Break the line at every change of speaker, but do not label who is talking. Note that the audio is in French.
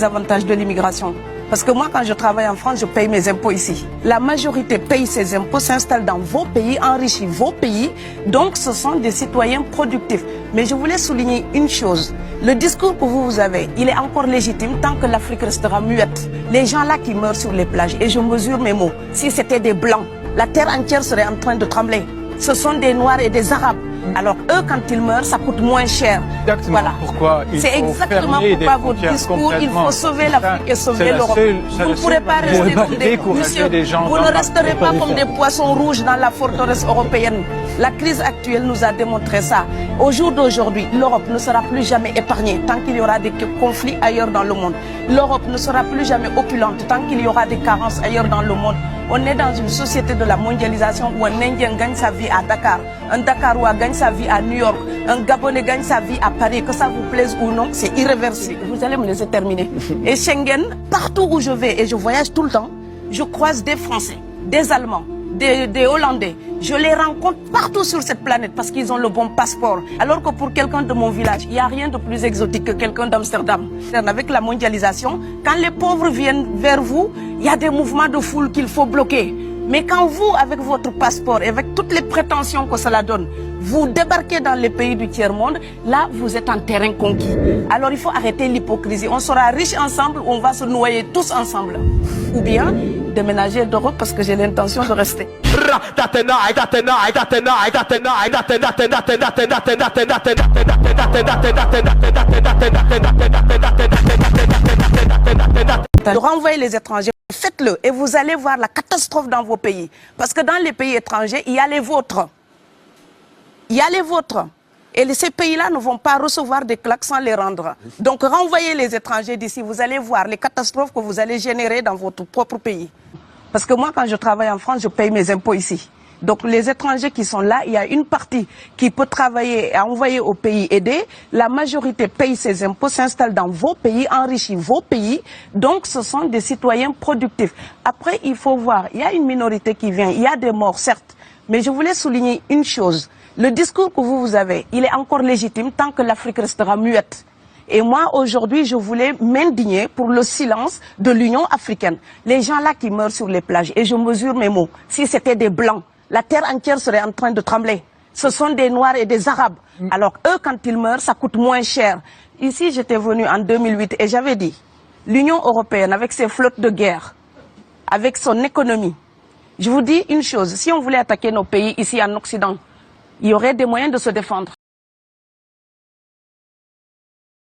Les avantages de l'immigration. Parce que moi, quand je travaille en France, je paye mes impôts ici. La majorité paye ses impôts, s'installe dans vos pays, enrichit vos pays. Donc, ce sont des citoyens productifs. Mais je voulais souligner une chose. Le discours que vous avez, il est encore légitime tant que l'Afrique restera muette. Les gens là qui meurent sur les plages, et je mesure mes mots, si c'était des Blancs, la terre entière serait en train de trembler. Ce sont des Noirs et des Arabes. Alors eux, quand ils meurent, ça coûte moins cher.
Exactement pourquoi il faut
exactement
fermer
pourquoi
des
votre
frontières
discours, il faut sauver l'Afrique et sauver l'Europe. Vous ne pourrez pas rester comme des monsieur, vous ne resterez pas comme des poissons rouges dans la forteresse européenne. La crise actuelle nous a démontré ça. Au jour d'aujourd'hui, l'Europe ne sera plus jamais épargnée tant qu'il y aura des conflits ailleurs dans le monde. L'Europe ne sera plus jamais opulente tant qu'il y aura des carences ailleurs dans le monde. On est dans une société de la mondialisation où un Indien gagne sa vie à Dakar, un Dakarois gagne sa vie à New York, un Gabonais gagne sa vie à Paris. Que ça vous plaise ou non, c'est irréversible. Vous allez me laisser terminer. Et Schengen, partout où je vais, et je voyage tout le temps, je croise des Français, des Allemands, des Hollandais. Je les rencontre partout sur cette planète parce qu'ils ont le bon passeport. Alors que pour quelqu'un de mon village, il n'y a rien de plus exotique que quelqu'un d'Amsterdam. Avec la mondialisation, quand les pauvres viennent vers vous, il y a des mouvements de foule qu'il faut bloquer. Mais quand vous, avec votre passeport et avec toutes les prétentions que cela donne, vous débarquez dans les pays du tiers-monde, là, vous êtes en terrain conquis. Alors, il faut arrêter l'hypocrisie. On sera riches ensemble ou on va se noyer tous ensemble. Ou bien, déménager d'Europe parce que j'ai l'intention de rester. De renvoyer les étrangers, faites-le et vous allez voir la catastrophe dans vos pays. Parce que dans les pays étrangers, il y a les vôtres. Il y a les vôtres. Et ces pays-là ne vont pas recevoir des claques sans les rendre. Donc renvoyez les étrangers d'ici, vous allez voir les catastrophes que vous allez générer dans votre propre pays. Parce que moi, quand je travaille en France, je paye mes impôts ici. Donc les étrangers qui sont là, il y a une partie qui peut travailler et envoyer au pays aidé. La majorité paye ses impôts, s'installe dans vos pays, enrichit vos pays. Donc ce sont des citoyens productifs. Après, il faut voir, il y a une minorité qui vient, il y a des morts, certes. Mais je voulais souligner une chose. Le discours que vous avez, il est encore légitime tant que l'Afrique restera muette. Et moi, aujourd'hui, je voulais m'indigner pour le silence de l'Union africaine. Les gens là qui meurent sur les plages, et je mesure mes mots, si c'était des Blancs, la terre entière serait en train de trembler. Ce sont des Noirs et des Arabes. Alors eux, quand ils meurent, ça coûte moins cher. Ici, j'étais venu en 2008 et j'avais dit, l'Union européenne, avec ses flottes de guerre, avec son économie, je vous dis une chose, si on voulait attaquer nos pays ici en Occident, il y aurait des moyens de se défendre.